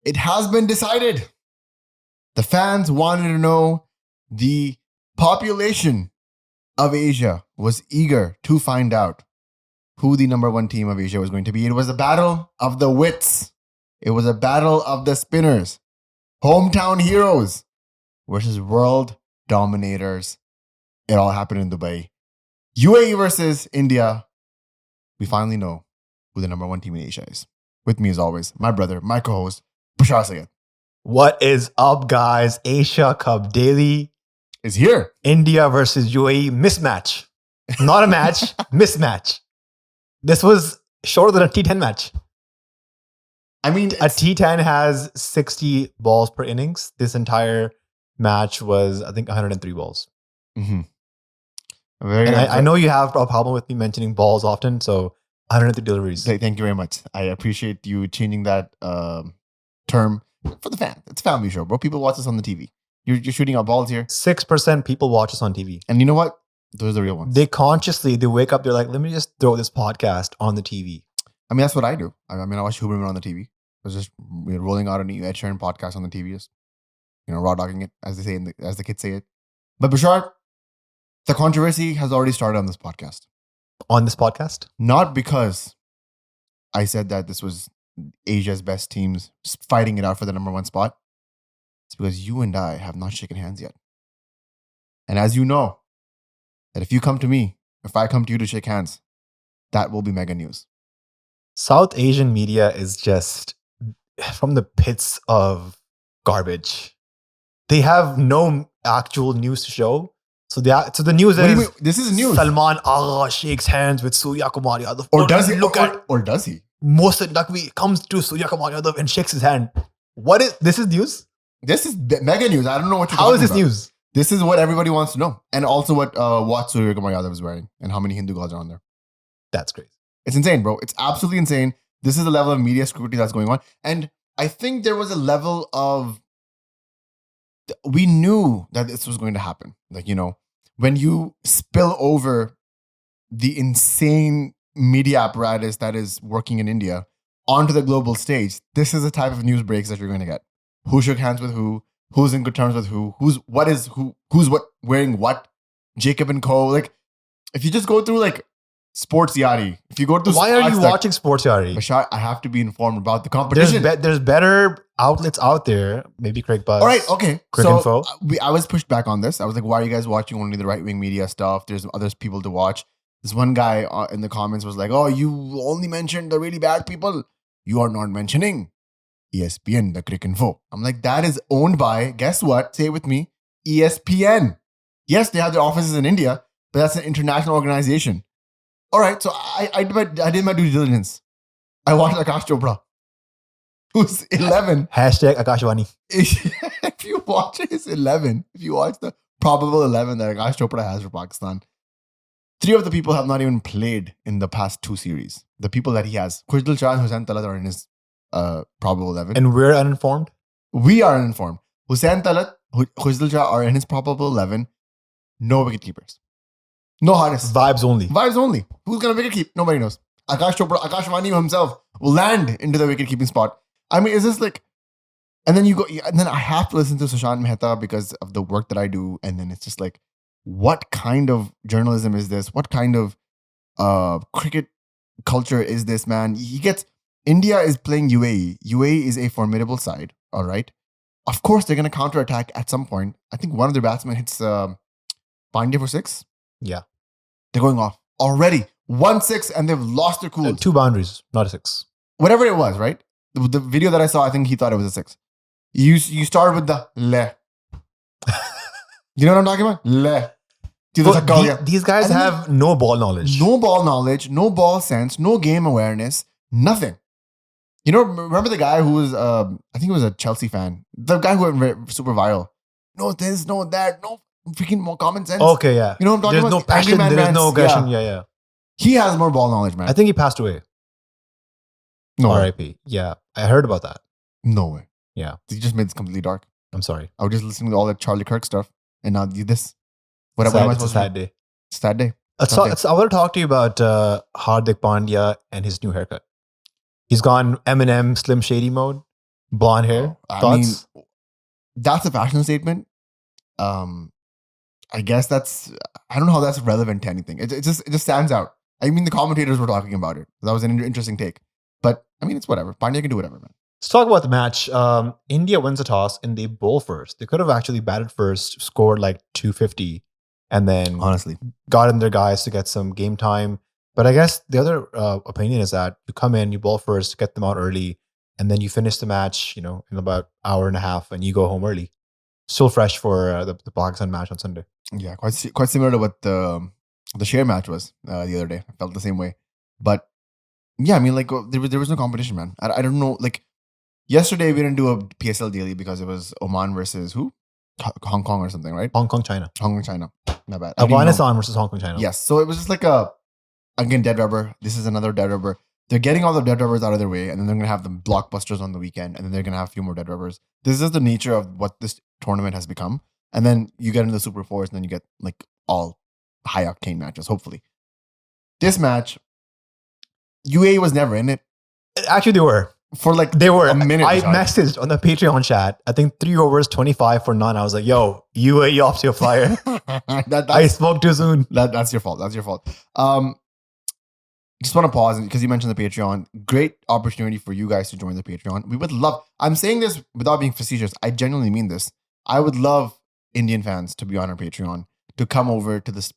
It has been decided. The fans wanted to know. The population of Asia was eager to find out who the number one team of Asia was going to be. It was a battle of the wits. It was a battle of the spinners. Hometown heroes versus world dominators. It all happened in Dubai. UAE versus India. We finally know who the number one team in Asia is. With me as always, my brother, my co-host, Bashar Sayed. What is up, guys? Asia Cup Daily Is here. India versus UAE mismatch. Not a match, mismatch. This was shorter than a T10 match. I mean, A T10 has 60 balls per innings. This entire match was, I think, 103 balls. mm-hmm. And I know you have a problem with me mentioning balls often, so 103 deliveries. Thank you very much. I appreciate you changing that term for the fan. It's a family show, bro. People watch us on the TV. You're shooting out balls here. 6% people watch us on TV. And you know what? Those are the real ones. They wake up, they're like, let me just throw this podcast on the TV. I mean, that's what I do. I watch Huberman on the TV. I was just rolling out a new Ed Sheeran podcast on the TV, just, raw dogging it, as they say, as the kids say it. But Bashar, the controversy has already started on this podcast. On this podcast? Not because I said that this was Asia's best teams fighting it out for the number one spot. It's because you and I have not shaken hands yet. And as you know, that if you come to me, if I come to you to shake hands, that will be mega news. South Asian media is just from the pits of garbage. They have no actual news to show. So the news is this is news. Salman Agha shakes hands with Surya Kumar Yadav. Or does he? Or does he? Mohsin Naqvi comes to Surya Kumar Yadav and shakes his hand. This is news? This is mega news. I don't know what you're How is this about. News? This is what everybody wants to know. And also what Surya Kumar Yadav is wearing and how many Hindu gods are on there. That's crazy. It's insane, bro. It's absolutely insane. This is the level of media scrutiny that's going on. And I think there was a level of... We knew that this was going to happen. Like, when you spill over the insane media apparatus that is working in India onto the global stage, this is the type of news breaks that you're going to get. Who shook hands with who? Who's in good terms with who? Who's what wearing what? Jacob and Co. Like, if you just go through like Sports Yari, if you go through... Why are you watching Sports Yari? Bashar, I have to be informed about the competition. There's better outlets out there. Maybe Craig Buzz. All right, okay. Crick Info. I was pushed back on this. I was like, why are you guys watching only the right-wing media stuff? There's other people to watch. This one guy in the comments was like, oh, you only mentioned the really bad people. You are not mentioning ESPN, the Crick Info. I'm like, that is owned by, guess what? Say it with me, ESPN. Yes, they have their offices in India, but that's an international organization. All right, so I did my due diligence. I watched Akash Chopra, who's 11. Hashtag Akashvani. If you watch his 11, if you watch the probable 11 that Akash Chopra has for Pakistan, 3 of the people have not even played in the past 2 series. The people that he has, Khushdal Shah and Hussain Talat, are in his probable 11. And we're uninformed? We are uninformed. Hussain Talat, Khushdal Shah are in his probable 11. No wicket keepers. No hardest. Vibes only. Vibes only. Who's going to wicket keep? Nobody knows. Akash Chopra, Akashvani himself will land into the wicket keeping spot. I mean, is this like... And then I have to listen to Sushant Mehta because of the work that I do. And then it's just like, what kind of journalism is this? What kind of cricket culture is this, man? India is playing UAE. UAE is a formidable side, all right? Of course, they're going to counterattack at some point. I think one of their batsmen hits Pandya for 6. Yeah. They're going off already. 1-6 and they've lost their cool. 2 boundaries, not a 6. Whatever it was, right? The video that I saw, I think he thought it was a 6. You started with the le. You know what I'm talking about? Le. These guys have no ball knowledge. No ball knowledge, no ball sense, no game awareness, nothing. Remember the guy who was, I think he was a Chelsea fan. The guy who went super viral. No this, no that, no freaking more common sense. Okay, yeah. You know what I'm talking about? There's no passion, there's no aggression. Yeah. He has more ball knowledge, man. I think he passed away. No R.I.P. Yeah, I heard about that. No way. Yeah. You just made this completely dark. I'm sorry. I was just listening to all that Charlie Kirk stuff, and now this. What am I supposed to do? Sad day. Sad day. I want to talk to you about Hardik Pandya and his new haircut. He's gone Eminem Slim Shady mode. Blonde hair. I Thoughts? mean, that's a fashion statement. I guess I don't know how that's relevant to anything. It just stands out. I mean, the commentators were talking about it. That was an interesting take. But I mean, it's whatever. Pandya can do whatever, man. Let's talk about the match. India wins the toss and they bowl first. They could have actually batted first, scored like 250, and then Honestly, got in their guys to get some game time. But I guess the other opinion is that you come in, you bowl first, get them out early, and then you finish the match, in about hour and a half, and you go home early. Still fresh for the Pakistan match on Sunday. yeah, quite similar to what the share match was the other day. I felt the same way. But yeah, I mean, like there was no competition, man. I don't know. Like yesterday, we didn't do a PSL daily because it was Oman versus who? Hong Kong or something, right? Hong Kong, China. Hong Kong, China. My bad. Afghanistan versus Hong Kong, China. Yes. So it was just like again, dead rubber. This is another dead rubber. They're getting all the dead rubbers out of their way, and then they're going to have the blockbusters on the weekend, and then they're going to have a few more dead rubbers. This is the nature of what this tournament has become. And then you get into the Super Fours, and then you get like all high octane matches, hopefully. This match, UAE was never in it. Actually, they were. For like They were. a minute. I messaged on the Patreon chat, I think 3 overs, 25 for none. I was like, yo, UAE off to a flyer. I spoke too soon. That's your fault. That's your fault. Just want to pause because you mentioned the Patreon. Great opportunity for you guys to join the Patreon. We would love, I'm saying this without being facetious. I genuinely mean this. I would love Indian fans to be on our Patreon, to come over to the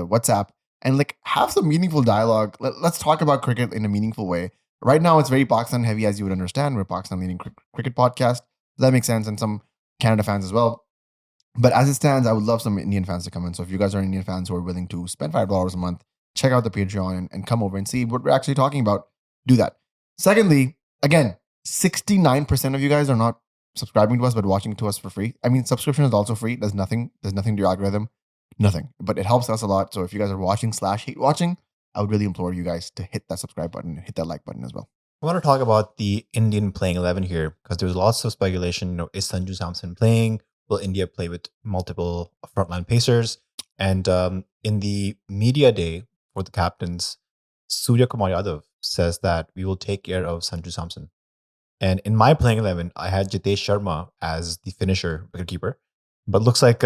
WhatsApp and like have some meaningful dialogue. Let's talk about cricket in a meaningful way. Right now, it's very Pakistan heavy, as you would understand. We're a Pakistan leading cricket podcast. That makes sense. And some Canada fans as well. But as it stands, I would love some Indian fans to come in. So if you guys are Indian fans who are willing to spend $5 a month, check out the Patreon and come over and see what we're actually talking about. Do that. Secondly, again, 69% of you guys are not subscribing to us, but watching to us for free. I mean, subscription is also free. There's nothing to your algorithm. Nothing. But it helps us a lot. So if you guys are watching / hate watching, I would really implore you guys to hit that subscribe button and hit that like button as well. I want to talk about the Indian playing 11 here because there's lots of speculation. Is Sanju Samson playing? Will India play with multiple frontline pacers? And in the media day for the captains, Surya Kumar Yadav says that we will take care of Sanju Samson. And in my playing 11, I had Jitesh Sharma as the finisher wicketkeeper. But looks like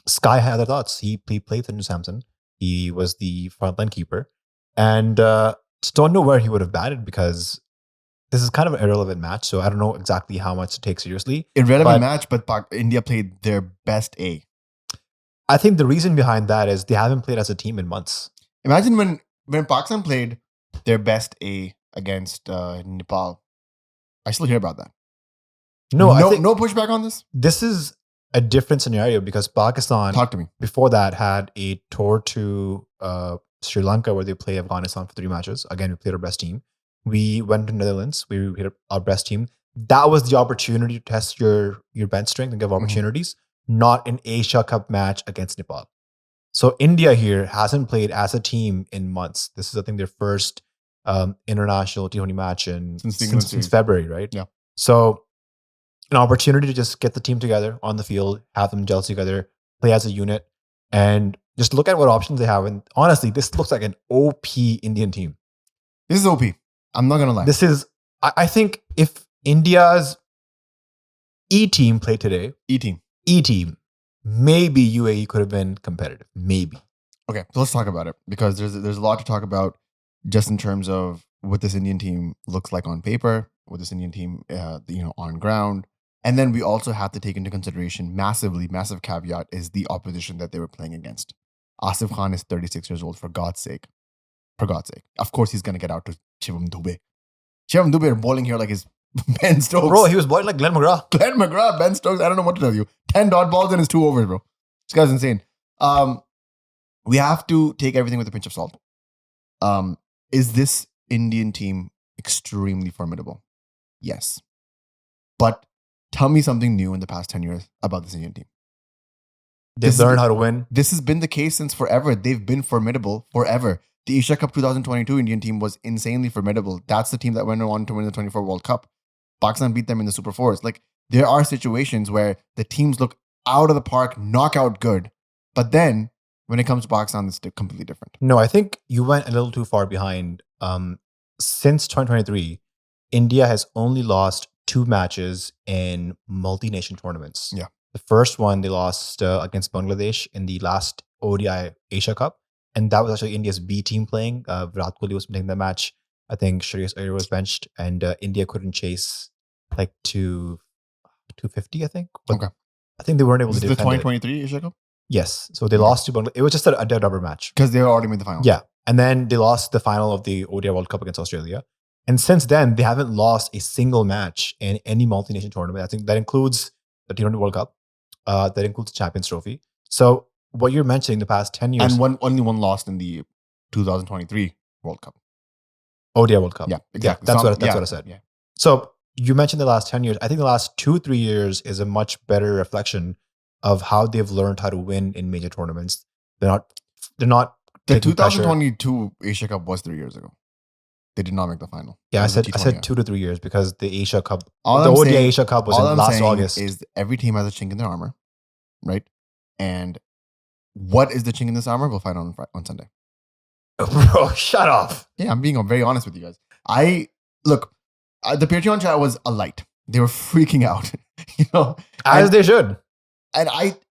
Sky had other thoughts. He played Sanju Samson. He was the frontline keeper. And just don't know where he would have batted because this is kind of an irrelevant match. So I don't know exactly how much to take seriously. Irrelevant match, but India played their best A. I think the reason behind that is they haven't played as a team in months. Imagine when Pakistan played their best A against Nepal. I still hear about that. No pushback on this? This is a different scenario because Pakistan, talk to me, before that had a tour to Sri Lanka where they play Afghanistan for 3 matches. Again, we played our best team. We went to Netherlands. We hit our best team. That was the opportunity to test your bench strength and give opportunities, not an Asia Cup match against Nepal. So India here hasn't played as a team in months. This is, I think, their first international T20 match since February, right? Yeah. So an opportunity to just get the team together on the field, have them gel together, play as a unit, and just look at what options they have. And honestly, this looks like an OP Indian team. This is OP. I'm not going to lie. This is, I think if India's E team played today, E team, maybe UAE could have been competitive. Maybe. Okay, so let's talk about it because there's a lot to talk about just in terms of what this Indian team looks like on paper, what this Indian team, on ground. And then we also have to take into consideration massive caveat is the opposition that they were playing against. Asif Khan is 36 years old, for God's sake. For God's sake. Of course, he's going to get out to Shivam Dube. Shivam Dube are bowling here like his Ben Stokes. Bro, he was bowling like Glenn McGrath. Glenn McGrath, Ben Stokes, I don't know what to tell you. 10 dot balls in his 2 overs, bro. This guy's insane. We have to take everything with a pinch of salt. Is this Indian team extremely formidable? Yes. But tell me something new in the past 10 years about this Indian team. They've learned how to win. This has been the case since forever. They've been formidable forever. The Asia Cup 2022 Indian team was insanely formidable. That's the team that went on to win the 24 World Cup. Pakistan beat them in the Super Fours. Like, there are situations where the teams look out of the park, knockout good. But then, when it comes to Pakistan, it's completely different. No, I think you went a little too far behind. Since 2023, India has only lost 2 matches in multi-nation tournaments. Yeah. The first one they lost against Bangladesh in the last ODI Asia Cup. And that was actually India's B team playing. Virat Kohli was playing the match. I think Shreyas Iyer was benched, and India couldn't chase like to 250, I think. But Okay. I think they weren't able This to is the defend it. 2023 Asia Cup? Yes. So they lost to Bangladesh. It was just a dead rubber match. Because they already made the final. Yeah. And then they lost the final of the ODI World Cup against Australia. And since then, they haven't lost a single match in any multi-nation tournament. I think that includes the T20 World Cup. That includes the Champions Trophy. So what you're mentioning the past 10 years. And only one lost in the 2023 World Cup. ODI World Cup. Yeah, exactly. That's what I said. Yeah. So you mentioned the last 10 years. I think the last 2-3 years is a much better reflection of how they've learned how to win in major tournaments. They're not The taking pressure. 2022 Asia Cup was 3 years ago. They did not make the final. Yeah, I It was a said T20. 2 to 3 years because the Asia Cup, All the I'm ODI saying- Asia Cup was All in I'm last saying August. is every team has a chink in their armor, right? And what is the chink in this armor? We'll find out on Sunday. Bro, shut up. Yeah, I'm being very honest with you guys. The Patreon chat was alight. They were freaking out, As they should.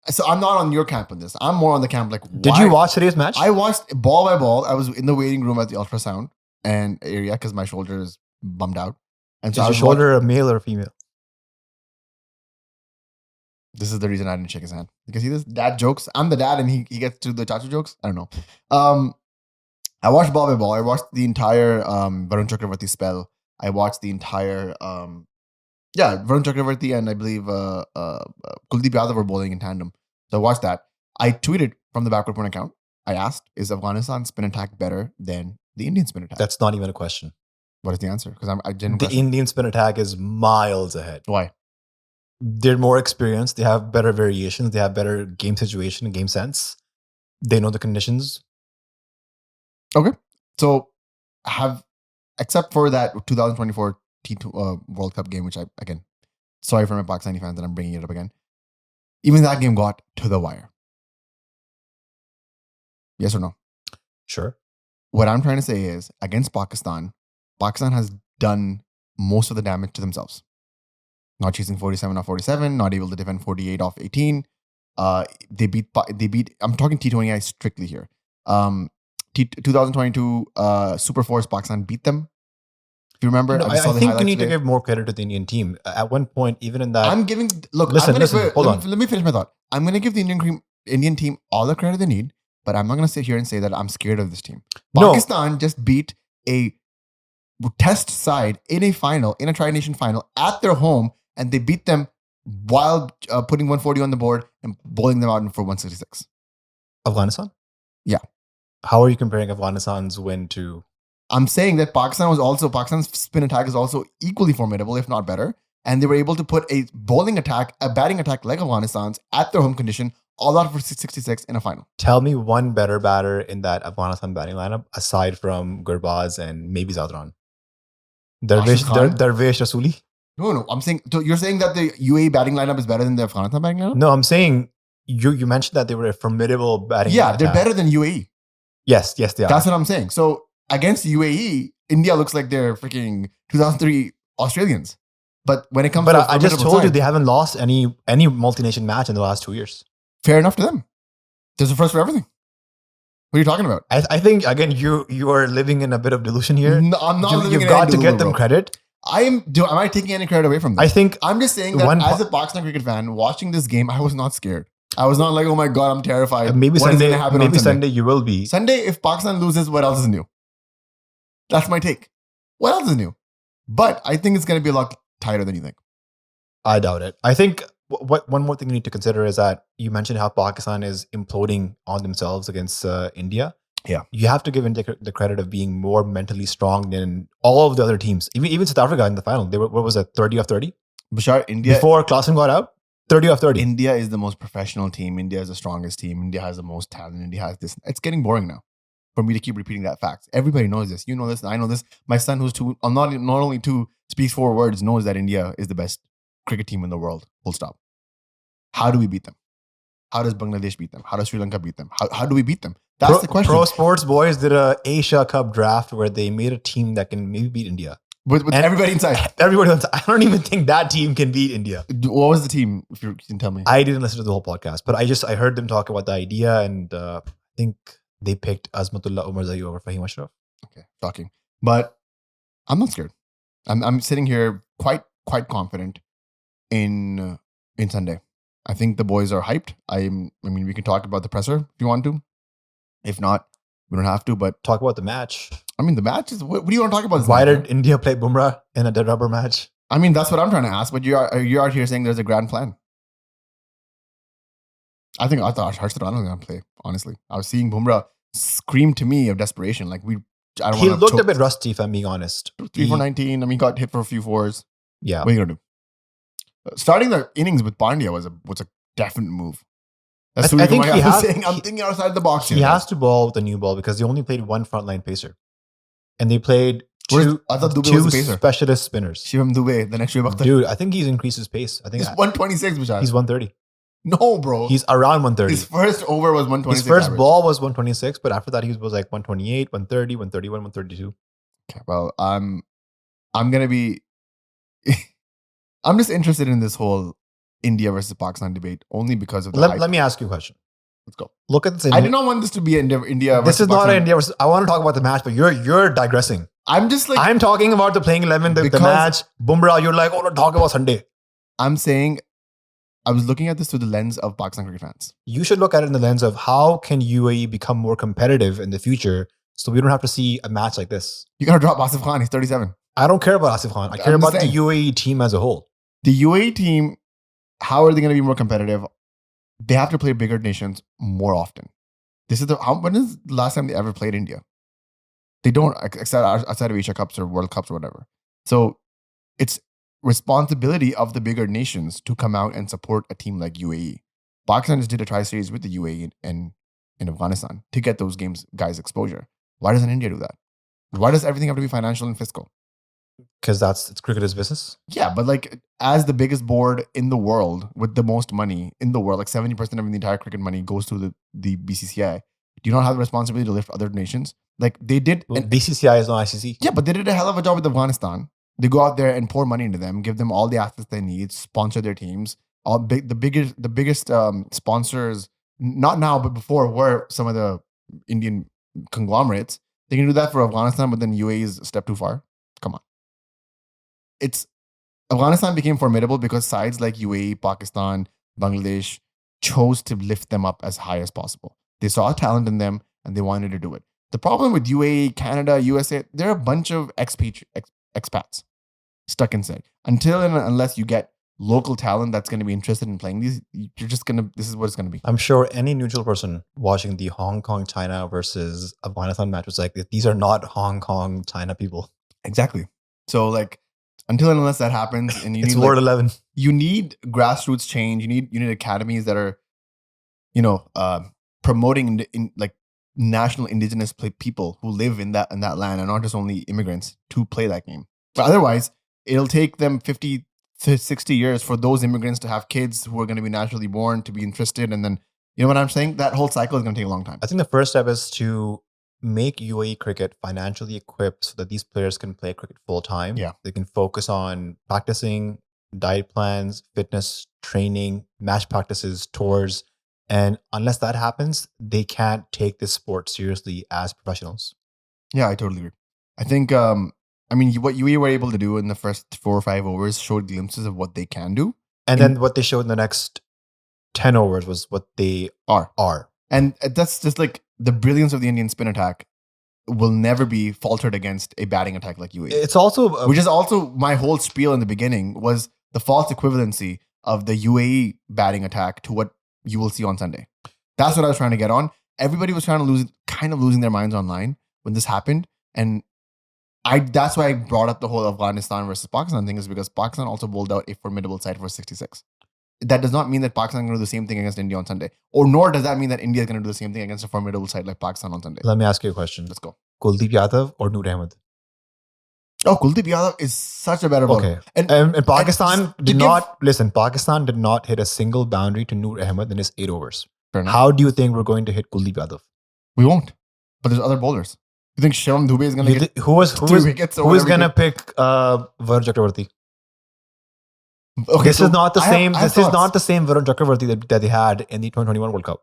So I'm not on your camp on this. I'm more on the camp like. Did you watch today's match? I watched ball by ball. I was in the waiting room at the ultrasound and area because my shoulder is bummed out. And so Is I your was shoulder a male or a female? This is the reason I didn't shake his hand. Because see this dad jokes. I'm the dad and he gets to the chachu jokes. I don't know. I watched ball by ball. I watched the entire Varun Chakravarti spell. I watched the entire Varun Chakravarti and I believe Kuldeep Yadav were bowling in tandem. So I watched that. I tweeted from the backward point account. I asked, is Afghanistan spin attack better than the Indian spin attack? That's not even a question. What is the answer? Because I didn't. The Indian spin attack is miles ahead. Why? They're more experienced. They have better variations. They have better game situation and game sense. They know the conditions. Okay. So except for that 2024 T2 World Cup game, which again, sorry for my Pakistani fans that I'm bringing it up again. Even that game got to the wire. Yes or no? Sure. What I'm trying to say is, against Pakistan has done most of the damage to themselves. Not chasing 47 off 47, not able to defend 48 off 18. They beat. I'm talking T20I strictly here. 2022 Super Force, Pakistan beat them. If you remember, No, I think you need to give more credit to the Indian team. At one point, even in that, Let me finish my thought. I'm going to give the Indian team all the credit they need, but I'm not going to sit here and say that I'm scared of this team. Pakistan just beat a test side in a final, in a Tri-Nation final at their home, and they beat them while putting 140 on the board and bowling them out for 166. Afghanistan? Yeah. How are you comparing Afghanistan's win to? I'm saying that Pakistan's spin attack is also equally formidable, if not better. And they were able to put a batting attack like Afghanistan's at their home condition, all out for 666 in a final. Tell me one better batter in that Afghanistan batting lineup aside from Gurbaz and maybe Zadran. Darvesh Rasuli? No. I'm saying, so you're saying that the UAE batting lineup is better than the Afghanistan batting lineup? No, I'm saying you mentioned that they were a formidable batting attack. They're better than UAE. Yes, they are. That's what I'm saying. So against UAE, India looks like they're freaking 2003 Australians. But when it comes to I just told you they haven't lost any multi-nation match in the last 2 years. Fair enough to them. There's a first for everything. What are you talking about? I think, again, you are living in a bit of delusion here. No, I'm not living in You've got any to get delusion, them bro. credit. Am I taking any credit away from them? I think I'm just saying that as a Pakistan cricket fan, watching this game, I was not scared. I was not like, oh my God, I'm terrified. Maybe What is Sunday, gonna happen maybe on Sunday? Sunday you will be. Sunday, if Pakistan loses, what else is new? That's my take. What else is new? But I think it's going to be a lot tighter than you think. I doubt it. I think one more thing you need to consider is that you mentioned how Pakistan is imploding on themselves against India. Yeah. You have to give India the credit of being more mentally strong than all of the other teams. Even South Africa in the final, they were, what was it, 30 off 30? Bashar, India... Before Klaassen got out, 30 off 30. India is the most professional team. India is the strongest team. India has the most talent. India has this. It's getting boring now for me to keep repeating that fact. Everybody knows this. You know this. I know this. My son, who's not only two, speaks 4 words, knows that India is the best cricket team in the world. Full stop. How do we beat them? How does Bangladesh beat them? How does Sri Lanka beat them? How do we beat them? That's the question. Pro Sports Boys did a Asia Cup draft where they made a team that can maybe beat India. with And- everybody inside. Everybody else, I don't even think that team can beat India. What was the team? If you can tell me. I didn't listen to the whole podcast, but I heard them talk about the idea, and I think they picked Azmatullah Omarzai over Fahim Ashraf. Okay, shocking. But I'm not scared. I'm sitting here quite confident in Sunday. I think the boys are hyped. I mean, we can talk about the presser if you want to. If not, we don't have to. But Talk about the match. I mean, the match is. What do you want to talk about? This Why match? did India play Bumrah in a dead rubber match? I mean, that's what I'm trying to ask. But you're out here saying there's a grand plan. I thought Harshad Rana was going to play. Honestly, I was seeing Bumrah scream to me of desperation. Like I don't He want looked a bit rusty, if I'm being honest. 3 for 19. I mean, he got hit for a few fours. Yeah. What are you gonna do? Starting the innings with Pandya was a definite move. That's the I reason think why he I'm has- saying I'm thinking outside the box He here. has to ball with a new ball because they only played one frontline pacer. And they played I thought Dube was a pacer. specialist spinners. Shivam Dube, the next Shivam Akhtar. Dude, I think he's increased his pace. I think He's 126, Bishal. he's 130. No, bro. He's around 130. His first over was 126. His first average. ball was 126, but after that he was like 128, 130, 131, 132. Okay, well, I'm gonna be. I'm just interested in this whole India versus Pakistan debate only because of the hype. Let me ask you a question. Let's go. Look at this. I did not want this to be India This versus is not Pakistan. India versus. I want to talk about the match, but you're digressing. I'm just like I'm talking about the playing 11, the Because- match. Bumrah, you're like, oh, no, talk about Sunday. I'm saying. I was looking at this through the lens of Pakistan cricket fans. You should look at it in the lens of how can UAE become more competitive in the future so we don't have to see a match like this. You gotta drop Asif Khan. He's 37. I don't care about Asif Khan. I care I'm just about the saying. UAE team as a whole. The UAE team, how are they going to be more competitive? They have to play bigger nations more often. When is the last time they ever played India? They don't, except outside of Asia Cups or World Cups or whatever. So it's responsibility of the bigger nations to come out and support a team like UAE. Pakistan just did a tri-series with the UAE in Afghanistan to get those guys exposure. Why doesn't India do that? Why does everything have to be financial and fiscal? Because it's cricketers' business. Yeah, but like as the biggest board in the world with the most money in the world, like 70% of the entire cricket money goes to the BCCI. Do you not have the responsibility to lift other nations? Like they did. Well, BCCI is not ICC. Yeah, but they did a hell of a job with Afghanistan. They go out there and pour money into them, give them all the assets they need, sponsor their teams. The biggest sponsors, not now but before, were some of the Indian conglomerates. They can do that for Afghanistan, but then UAE is a step too far. Come on. Afghanistan became formidable because sides like UAE, Pakistan, Bangladesh chose to lift them up as high as possible. They saw talent in them and they wanted to do it. The problem with UAE, Canada, USA, there are a bunch of expats stuck inside. Until and unless you get local talent that's going to be interested in playing these, this is what it's going to be. I'm sure any neutral person watching the Hong Kong, China versus Afghanistan match was like, these are not Hong Kong, China people. Exactly. So like, until and unless that happens, and It's Ward 11. you need grassroots change. You need academies that are, promoting in like national indigenous people who live in that land and not just only immigrants to play that game. But otherwise, it'll take them 50 to 60 years for those immigrants to have kids who are going to be naturally born to be interested, and then you know what I'm saying. That whole cycle is going to take a long time. I think the first step is to make UAE cricket financially equipped so that these players can play cricket full time. Yeah. They can focus on practicing, diet plans, fitness, training, match practices, tours. And unless that happens, they can't take this sport seriously as professionals. Yeah, I totally agree. I think, what UAE were able to do in the first 4 or 5 overs showed glimpses of what they can do. And then what they showed in the next 10 overs was what they are. And that's just like the brilliance of the Indian spin attack will never be faltered against a batting attack like UAE. It's also... which is also my whole spiel in the beginning was the false equivalency of the UAE batting attack to what you will see on Sunday. That's what I was trying to get on. Everybody was kind of losing their minds online when this happened. And that's why I brought up the whole Afghanistan versus Pakistan thing, is because Pakistan also bowled out a formidable side for 66. That does not mean that Pakistan is going to do the same thing against India on Sunday. Or nor does that mean that India is going to do the same thing against a formidable side like Pakistan on Sunday. Let me ask you a question. Let's go. Kuldeep Yadav or Noor Ahmed? Oh, Kuldeep Yadav is such a better bowler. Okay. And Pakistan Pakistan did not hit a single boundary to Noor Ahmed in his 8 overs. Fair enough. How do you think we're going to hit Kuldeep Yadav? We won't. But there's other bowlers. You think Shivam Dube is going to get who is 3 wickets? who is gonna pick Varun Chakravarti? Okay, This is not the same. This is thoughts. not the same Varun Chakravarti that they had in the 2021 World Cup.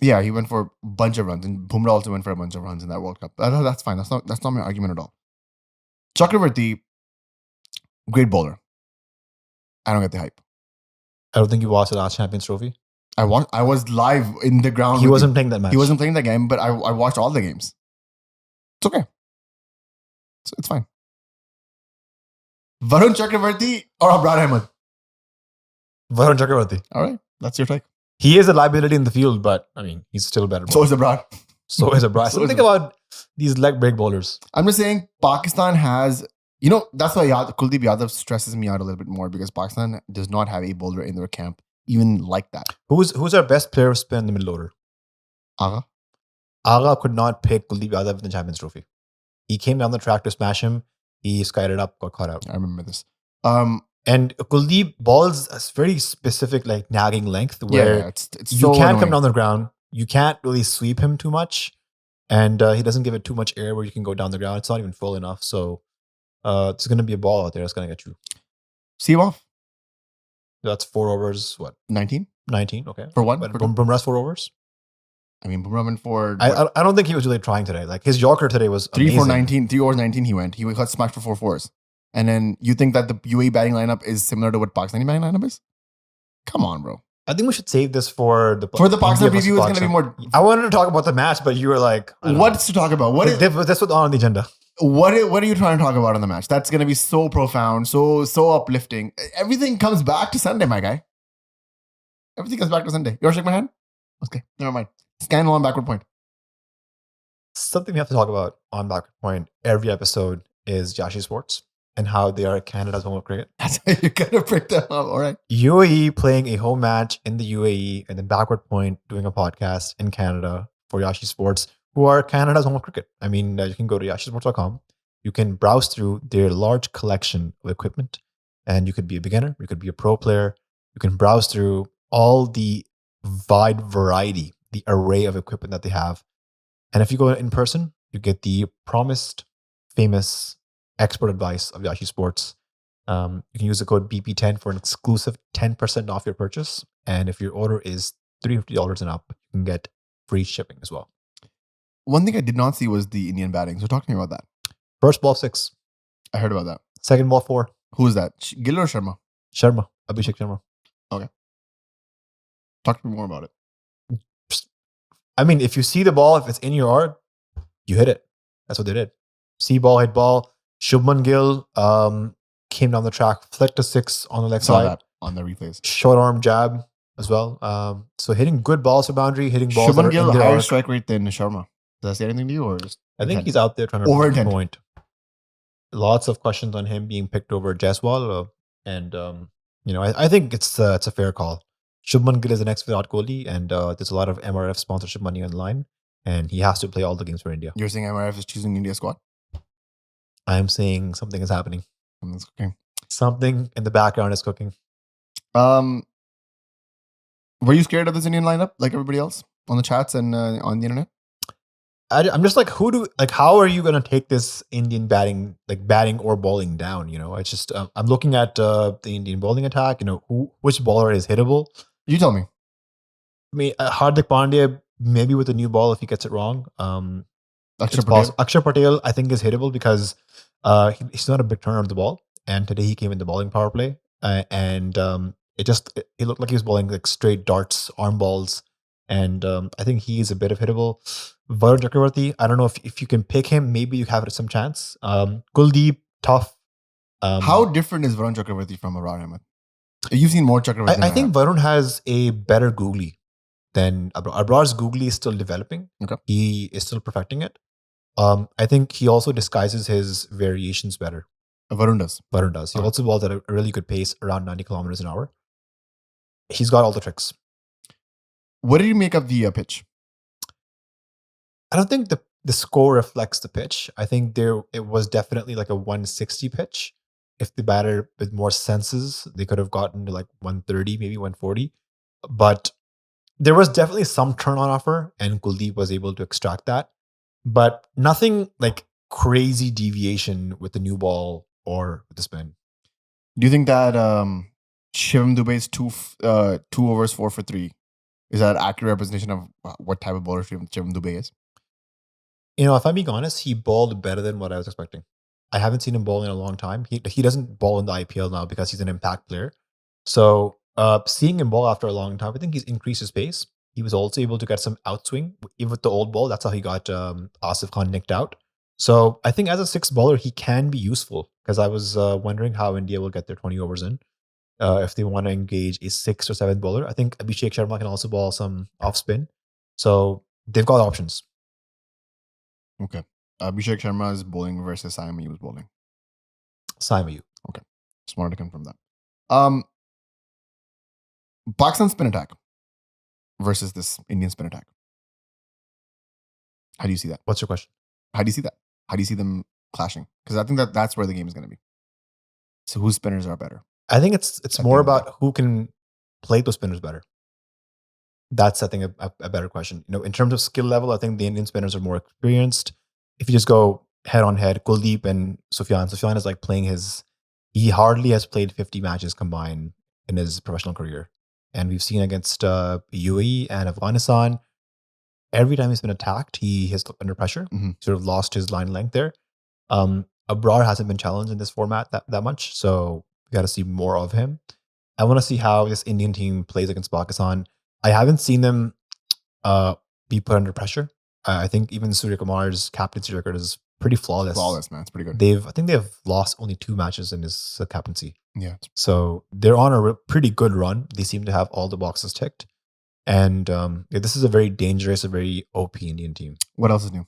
Yeah, he went for a bunch of runs, and Bumrah also went for a bunch of runs in that World Cup. That's fine. That's not my argument at all. Chakravarti, great bowler. I don't get the hype. I don't think you watched the last Champions Trophy. I was live in the ground. He wasn't playing that match. He wasn't playing that game, but I watched all the games. It's okay. It's fine. Varun Chakravarti or Abrar Ahmed? Varun Chakravarti. All right, that's your take. He is a liability in the field, but I mean, he's still better. So is Abrar. So is Abrar. So think about these leg break bowlers. I'm just saying, Pakistan has, that's why Kuldeep Yadav stresses me out a little bit more, because Pakistan does not have a bowler in their camp even like that. Who's our best player spin in the middle order? Agha. Agha could not pick Kuldeep Yadav in the Champions Trophy. He came down the track to smash him. He skied it up, got caught out. I remember this. And Kuldeep balls a very specific, like, nagging length where it's you so can't annoying. come down the ground. You can't really sweep him too much. And he doesn't give it too much air where you can go down the ground. It's not even full enough. So it's going to be a ball out there that's going to get you. See him off. That's 4 overs. What? 19? 19. Okay. For one? But Bumrah's 4 overs. I mean, Bumrah went for... I don't think he was really trying today. Like, his Yorker today was 3 amazing. for 19. 3 overs 19 he went. He got smashed for 4 fours. And then you think that the UAE batting lineup is similar to what Pakistani batting lineup is? Come on, bro. I think we should save this for the Pakistan India preview. It's going to be more... I wanted to talk about the match, but you were like... What's to talk about? This was on the agenda. What are you trying to talk about on the match? That's going to be so profound, so uplifting. Everything comes back to Sunday, my guy. Everything comes back to Sunday. You want to shake my hand? Okay, never mind. Scan on backward point. Something we have to talk about on backward point every episode is Yashi Sports and how they are Canada's home of cricket. That's how you're going to break them up. All right. UAE playing a home match in the UAE, and then backward point doing a podcast in Canada for Yashi Sports, who are Canada's home of cricket. I mean, you can go to yashisports.com. You can browse through their large collection of equipment, and you could be a beginner, you could be a pro player. You can browse through all the wide variety, the array of equipment that they have. And if you go in person, you get the promised, famous expert advice of Yashi Sports. You can use the code BP10 for an exclusive 10% off your purchase. And if your order is $350 and up, you can get free shipping as well. One thing I did not see was the Indian batting. So talk to me about that. First ball 6. I heard about that. Second ball 4. Who is that? Gill or Sharma? Sharma. Abhishek Sharma. Okay. Talk to me more about it. I mean, if you see the ball, if it's in your yard, you hit it. That's what they did. See ball, hit ball. Shubman Gill came down the track, flicked a 6 on the left Saw side. that on the replays. Short arm jab as well. So hitting good balls to boundary, hitting balls that Shubman are Gill, in their higher arc. strike rate than Sharma. Does that say anything to you, or just I think he's out there trying to Over-intent. point. Lots of questions on him being picked over Jaiswal, and I think it's a fair call. Shubman Gill is the next Virat Kohli, and there's a lot of MRF sponsorship money on the line, and he has to play all the games for India. You're saying MRF is choosing India squad? I am saying something is happening. Something's cooking. Something in the background is cooking. Were you scared of this Indian lineup like everybody else on the chats and on the internet? I'm just like, how are you going to take this Indian batting or bowling down? It's just, I'm looking at the Indian bowling attack, which bowler is hittable. You tell me. I mean, Hardik Pandya, maybe with a new ball if he gets it wrong. Akshar Patel, I think, is hittable because he's not a big turner of the ball. And today he came in the bowling power play. And it looked like he was bowling like straight darts, arm balls. And I think he is a bit of hittable. Varun Chakravarti, I don't know if you can pick him. Maybe you have some chance. Kuldeep, tough. How different is Varun Chakravarti from Abrar Ahmed? You've seen more Chakravarti than I think Varun has a better googly than Abrar. Abrar's googly is still developing. Okay. He is still perfecting it. I think he also disguises his variations better. Varun does. He also balls at a really good pace, around 90 kilometers an hour. He's got all the tricks. What did you make of the pitch? I don't think the score reflects the pitch. I think it was definitely like a 160 pitch. If the batter with more senses, they could have gotten to like 130, maybe 140. But there was definitely some turn on offer, and Kuldeep was able to extract that. but nothing like crazy deviation with the new ball or with the spin. Do you think that Shivam Dube's 2 overs 4 for 3 is that an accurate representation of what type of bowler Shivam Dube is? If I'm being honest, he bowled better than what I was expecting. I haven't seen him bowl in a long time. He doesn't bowl in the IPL now because he's an impact player. So seeing him bowl after a long time, I think he's increased his pace. He was also able to get some outswing even with the old ball. That's how he got Asif Khan nicked out. So I think as a 6th bowler, he can be useful because I was wondering how India will get their 20 overs in if they want to engage a 6th or 7th bowler. I think Abhishek Sharma can also bowl some off spin. So they've got options. Okay. Abhishek Sharma is bowling versus Simon was bowling. Simon. Okay. Just wanted to confirm that. Pakistan spin attack versus this Indian spin attack. How do you see that? What's your question? How do you see that? How do you see them clashing? Because I think that's where the game is going to be. So whose spinners are better? I think it's more about who can play those spinners better. That's, I think, a better question. In terms of skill level, I think the Indian spinners are more experienced. If you just go head on head, Kuldeep and Sufyan is like playing he hardly has played 50 matches combined in his professional career. And we've seen against UAE and Afghanistan, every time he's been attacked, he has under pressure, sort of lost his line length there. Abrar hasn't been challenged in this format that much, so we got to see more of him. I want to see how this Indian team plays against Pakistan. I haven't seen them be put under pressure. I think even Surya Kumar's captaincy record is pretty flawless. Flawless, man. It's pretty good. I think they've lost only 2 matches in his captaincy. Yeah. So they're on a pretty good run. They seem to have all the boxes ticked. And this is a very dangerous, a very OP Indian team. What else is new?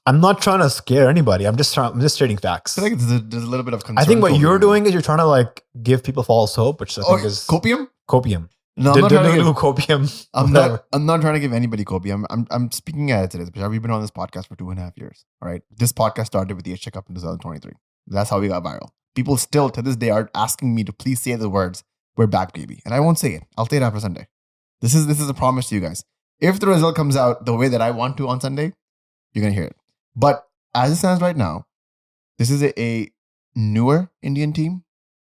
I'm not trying to scare anybody. I'm just stating facts. I think there's a little bit of concern. I think what you're doing is you're trying to like give people false hope, which I think is copium. Copium. No, I'm not trying to give copium. I'm not trying to give anybody copium. I'm speaking as it is. Because we've been on this podcast for 2.5 years. All right, this podcast started with the Asia Cup in 2023. That's how we got viral. People still to this day are asking me to please say the words "We're back, baby," and I won't say it. I'll say it after Sunday. This is a promise to you guys. If the result comes out the way that I want to on Sunday, you're gonna hear it. But as it stands right now, this is a newer Indian team.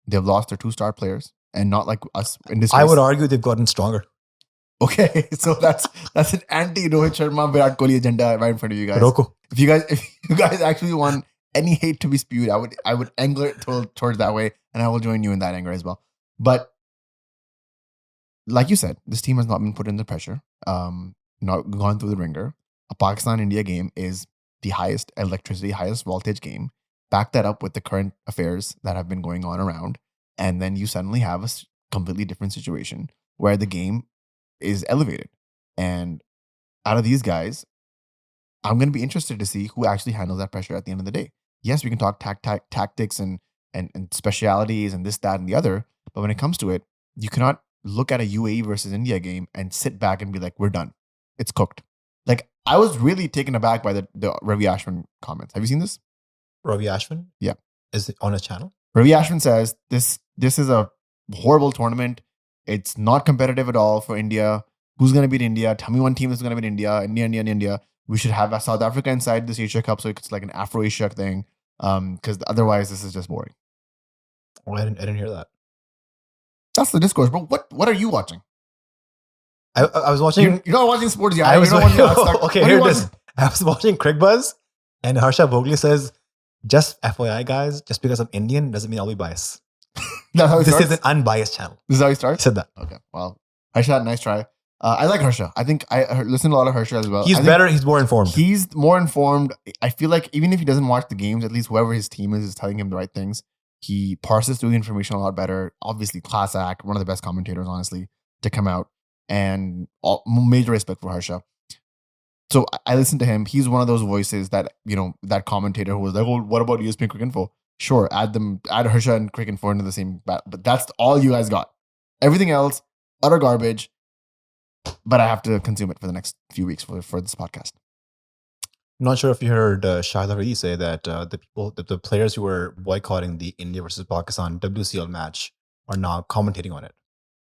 They've lost their 2 star players. And not like us in this race. I would argue they've gotten stronger. Okay, so that's an anti-Rohit Sharma, Virat Kohli agenda right in front of you guys. Roko. If you guys actually want any hate to be spewed, I would angle it towards that way, and I will join you in that anger as well. But like you said, this team has not been put under pressure, not gone through the ringer. A Pakistan-India game is the highest electricity, highest voltage game. Back that up with the current affairs that have been going on around. And then you suddenly have a completely different situation where the game is elevated. And out of these guys, I'm going to be interested to see who actually handles that pressure at the end of the day. Yes, we can talk tactics and specialities and this, that, and the other. But when it comes to it, you cannot look at a UAE versus India game and sit back and be like, we're done. It's cooked. Like, I was really taken aback by the Ravi Ashwin comments. Have you seen this? Ravi Ashwin? Yeah. Is it on his channel? Ravi Ashwin says this is a horrible tournament. It's not competitive at all for India. Who's going to beat India? Tell me one team that's going to beat India. India. We should have South Africa inside this Asia Cup so it's like an Afro-Asia thing. Because otherwise, this is just boring. Oh, I didn't hear that. That's the discourse, bro. What are you watching? I was watching. You're not watching sports yet. I was watching. Okay, okay, here it is. I was watching Crick Buzz, and Harsha Bhogle says, "Just FYI, guys, just because I'm Indian doesn't mean I'll be biased." That's how he this starts? is an unbiased channel. This is how he starts? He said that. Okay, well, Harsha, nice try. I like Harsha. I think I listen to a lot of Harsha as well. He's better. He's more informed. He's more informed. I feel like even if he doesn't watch the games, at least whoever his team is telling him the right things. He parses through the information a lot better. Obviously, class act, one of the best commentators, honestly, to come out. And major respect for Harsha. So I listened to him. He's one of those voices that, that commentator who was like, oh, what about ESPN Crick Info? Sure, add Harsha and Crick Info into the same bat. But that's all you guys got. Everything else, utter garbage. But I have to consume it for the next few weeks for this podcast. I'm not sure if you heard Shahid Haridi say that the players who were boycotting the India versus Pakistan WCL match are now commentating on it.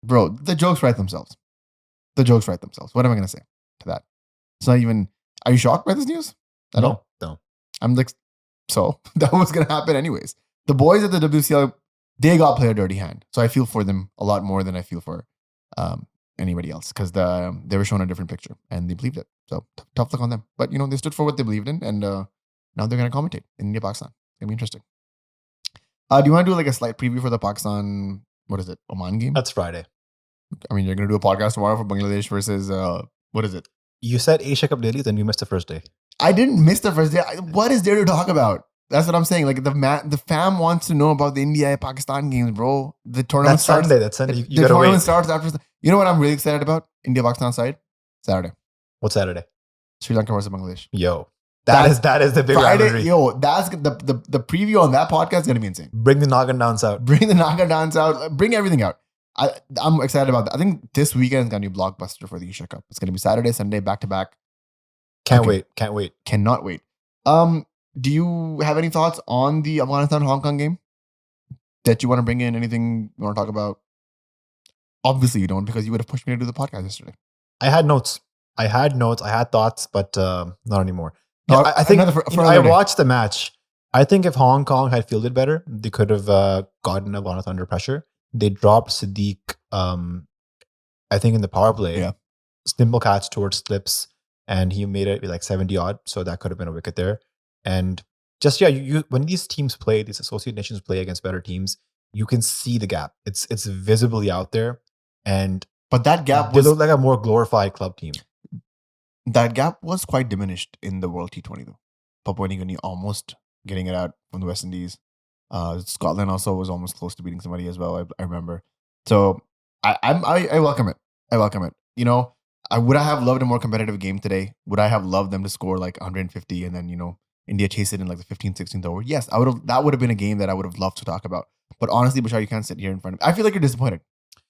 Bro, the jokes write themselves. What am I going to say to that? It's not even... Are you shocked by this news? at all? No. I'm like, so that was going to happen anyways. The boys at the WCL, they got played a dirty hand. So I feel for them a lot more than I feel for anybody else because they were shown a different picture and they believed it. So tough luck on them. But, they stood for what they believed in and now they're going to commentate in India, Pakistan. It's going to be interesting. Do you want to do like a slight preview for the Pakistan, what is it, Oman game? That's Friday. I mean, you're going to do a podcast tomorrow for Bangladesh versus, what is it? You said Asia Cup daily, then you missed the first day. I didn't miss the first day. What is there to talk about? That's what I'm saying. Like the fam wants to know about the India-Pakistan games, bro. The tournament starts. That's Sunday. You the gotta tournament wait. starts after. You know what I'm really excited about? India-Pakistan side? Saturday. What's Saturday? Sri Lanka versus Bangladesh. Yo. That is the big Friday. rivalry. Yo, that's the preview on that podcast is going to be insane. Bring the Nagan dance out. Bring the Naga dance out. Bring everything out. I'm excited about that. I think this weekend is going to be blockbuster for the Asia Cup. It's going to be Saturday, Sunday, back-to-back. Can't wait. Cannot wait. Do you have any thoughts on the Afghanistan Hong Kong game that you want to bring in? Anything you want to talk about? Obviously, you don't because you would have pushed me to do the podcast yesterday. I had notes. I had thoughts, but not anymore. No, I think I day. watched the match. I think if Hong Kong had fielded better, they could have gotten Afghanistan under pressure. They dropped Sadiq, I think, in the power play. Yeah. Simple catch towards slips, and he made it like 70 odd. So that could have been a wicket there. And just, you when these teams play, these associate nations play against better teams, you can see the gap. It's visibly out there. But that gap they look like a more glorified club team. That gap was quite diminished in the World T20 though. Papua New Guinea almost getting it out from the West Indies. Scotland also was almost close to beating somebody as well. I remember. So I welcome it. I welcome it. Would I have loved a more competitive game today? Would I have loved them to score like 150 and then India chase it in like the 15th, 16th over? Yes, I would have. That would have been a game that I would have loved to talk about. But honestly, Bashar, you can't sit here in front of me. I feel like you're disappointed.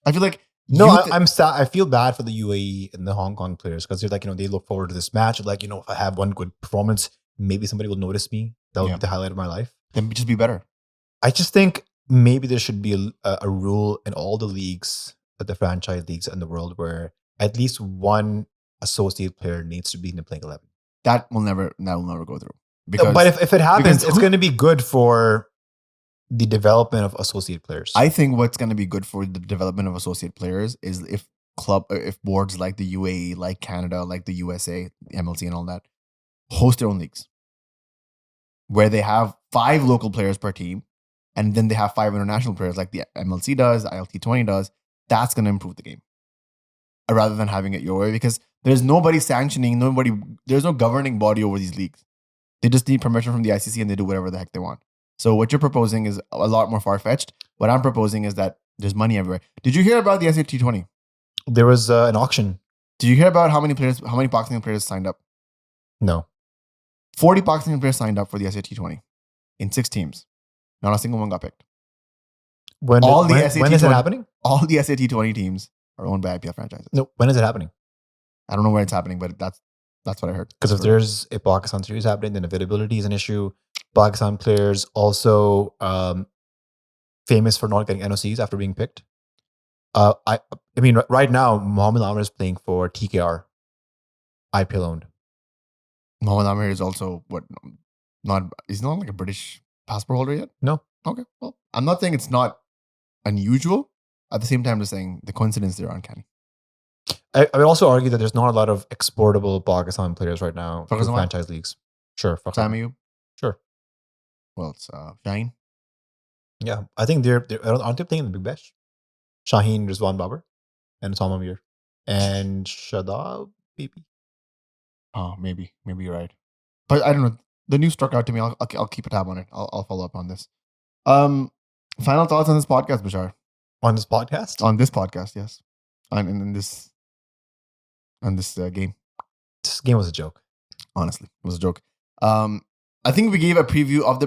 I feel like I'm sad. I feel bad for the UAE and the Hong Kong players because they're like, they look forward to this match. Like, if I have one good performance, maybe somebody will notice me. That will be the highlight of my life. Then just be better. I just think maybe there should be a rule in all the leagues, the franchise leagues in the world, where at least one associate player needs to be in the playing 11. That will never go through. Because, but if it happens, it's going to be good for the development of associate players. I think what's going to be good for the development of associate players is if boards like the UAE, like Canada, like the USA, MLC and all that, host their own leagues where they have 5 local players per team and then they have 5 international players like the MLC does, ILT20 does. That's going to improve the game rather than having it your way because there's nobody sanctioning, there's no governing body over these leagues. They just need permission from the ICC and they do whatever the heck they want. So what you're proposing is a lot more far-fetched. What I'm proposing is that there's money everywhere. Did you hear about the SAT20? There was an auction. Did you hear about how many boxing players signed up? No. 40 boxing players signed up for the SAT20 in 6 teams. Not a single one got picked. When is it happening? All the SAT20 teams are owned by IPL franchises. No, when is it happening? I don't know where it's happening, but that's what I heard. Because if there's a Pakistan series happening, then availability is an issue. Pakistan players also famous for not getting NOCs after being picked. I mean, right now, Mohammad Amir is playing for TKR, IPL owned. Mohammad Amir is also he's not like a British passport holder yet? No. Okay. Well, I'm not saying it's not unusual. At the same time, just saying the coincidence there are uncanny. I would also argue that there's not a lot of exportable Pakistan players right now for franchise leagues. Sure. Samayu? Sure. Well, it's Shaheen. Yeah. I think aren't they playing in the Big Bash? Shaheen, Rizwan Babar, and Osama Mir. And Shadab, maybe. Oh, maybe you're right. But I don't know. The news struck out to me. I'll keep a tab on it. I'll follow up on this. Final thoughts on this podcast, Bashar? On this podcast? On this podcast, yes. On this game. This game was a joke. Honestly, it was a joke. I think we gave a preview of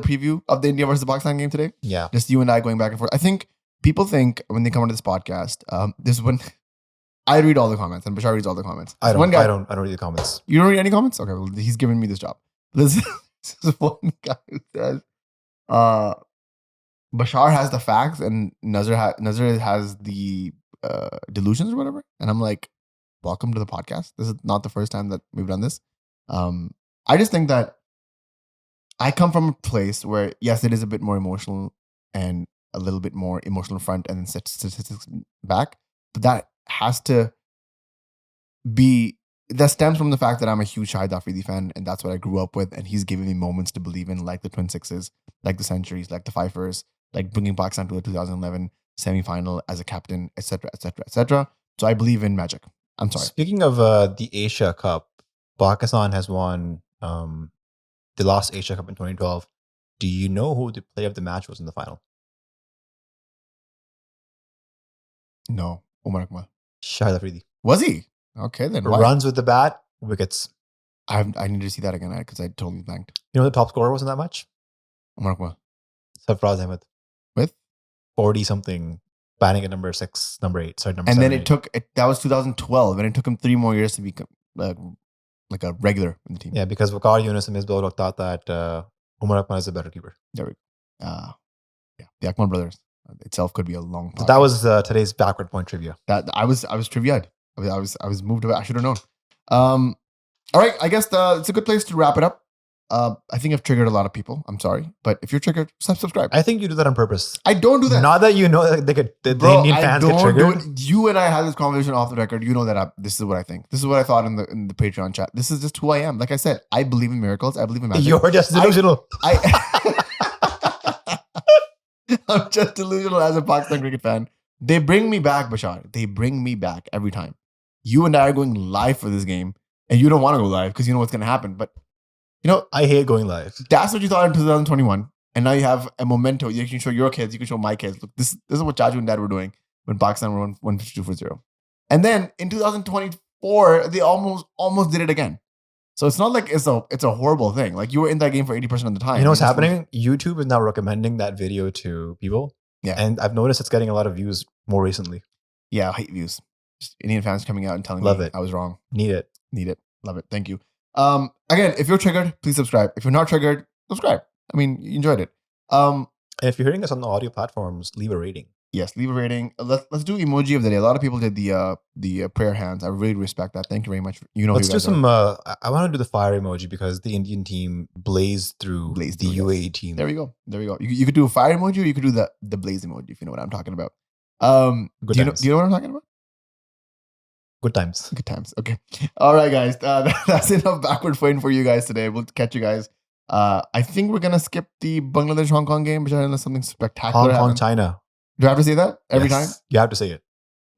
the India versus Pakistan game today. Yeah. Just you and I going back and forth. I think people think when they come onto this podcast, this is when I read all the comments and Bashar reads all the comments. I don't read the comments. You don't read any comments? Okay, well, he's giving me this job. This is one guy who says, Bashar has the facts and Nazar has the delusions or whatever. And I'm like, welcome to the podcast. This is not the first time that we've done this. I just think that I come from a place where, yes, it is a bit more emotional and a little bit more emotional front and then statistics back. But that has to that stems from the fact that I'm a huge Shahid Afridi fan, and that's what I grew up with. And he's given me moments to believe in, like the Twin Sixes, like the Centuries, like the Fifers, like bringing Pakistan to the 2011 semi-final as a captain, etc., etc., etc. So I believe in magic. I'm sorry. Speaking of the Asia Cup, Pakistan has won. They lost Asia Cup in 2012. Do you know who the player of the match was in the final? No, Umar Akmal. Shahid Afridi. Was he? Okay, then why? Runs with the bat, wickets. I need to see that again because I totally blanked. You know who the top scorer was in that match? Umar Akmal. Sarfraz Ahmed. With? 40 something, batting at number 6, number 8. Sorry, number and 7. Then that was 2012, and it took him 3 more years to be like a regular in the team. Yeah, because Waqar Yunus and Misbah thought that Umar Akmal is a better keeper. There we go. Yeah, the Akmal brothers itself could be a long. So that was today's backward point trivia. That I was trivia'd. I was moved away. I should have known. All right, I guess it's a good place to wrap it up. I think I've triggered a lot of people. I'm sorry, but if you're triggered, subscribe. I think you do that on purpose. I don't do that. Not that you know that the Indian fans get triggered. You and I had this conversation off the record. You know that this is what I think. This is what I thought in the Patreon chat. This is just who I am. Like I said, I believe in miracles. I believe in magic. You're just delusional. I'm just delusional as a Pakistan cricket fan. They bring me back, Bashar. They bring me back every time. You and I are going live for this game, and you don't want to go live because you know what's going to happen. But I hate going live. That's what you thought in 2021, and now you have a memento. You can show your kids. You can show my kids. Look, this is what Chaju and Dad were doing when Pakistan were 152 for 0. And then in 2024, they almost did it again. So it's not like it's a horrible thing. Like you were in that game for 80% of the time. You know what's happening? YouTube is now recommending that video to people. Yeah. And I've noticed it's getting a lot of views more recently. Yeah, I hate views. Just Indian fans coming out and telling Love me it. I was wrong. Need it. Love it. Thank you. Again, if you're triggered, please subscribe. If you're not triggered, subscribe. I mean, you enjoyed it. And if you're hearing us on the audio platforms, leave a rating. Yes, leave a rating. Let's do emoji of the day. A lot of people did the prayer hands. I really respect that. Thank you very much. Let's do some. I want to do the fire emoji because the Indian team blazed through the UAE team. There we go. You could do a fire emoji, or you could do the blaze emoji if you know what I'm talking about. Do you know what I'm talking about? Good times. Good times. Okay. All right, guys. That's enough backward point for you guys today. We'll catch you guys. I think we're gonna skip the Bangladesh Hong Kong game, unless something spectacular Hong Kong, happens. China. Do I have to say that every time? You have to say it.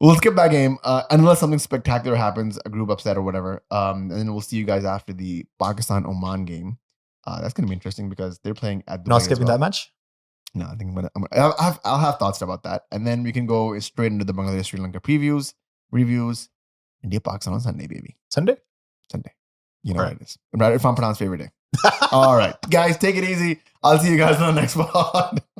We'll skip that game unless something spectacular happens, a group upset or whatever. And then we'll see you guys after the Pakistan-Oman game. That's going to be interesting because they're playing at Dubai. Not skipping that match? No, I think I'll have thoughts about that. And then we can go straight into the Bangladesh-Sri Lanka previews, reviews. India Pakistan on Sunday, baby. Sunday. You know what it is. Right, if I'm pronounced favorite day. All right. Guys, take it easy. I'll see you guys on the next one.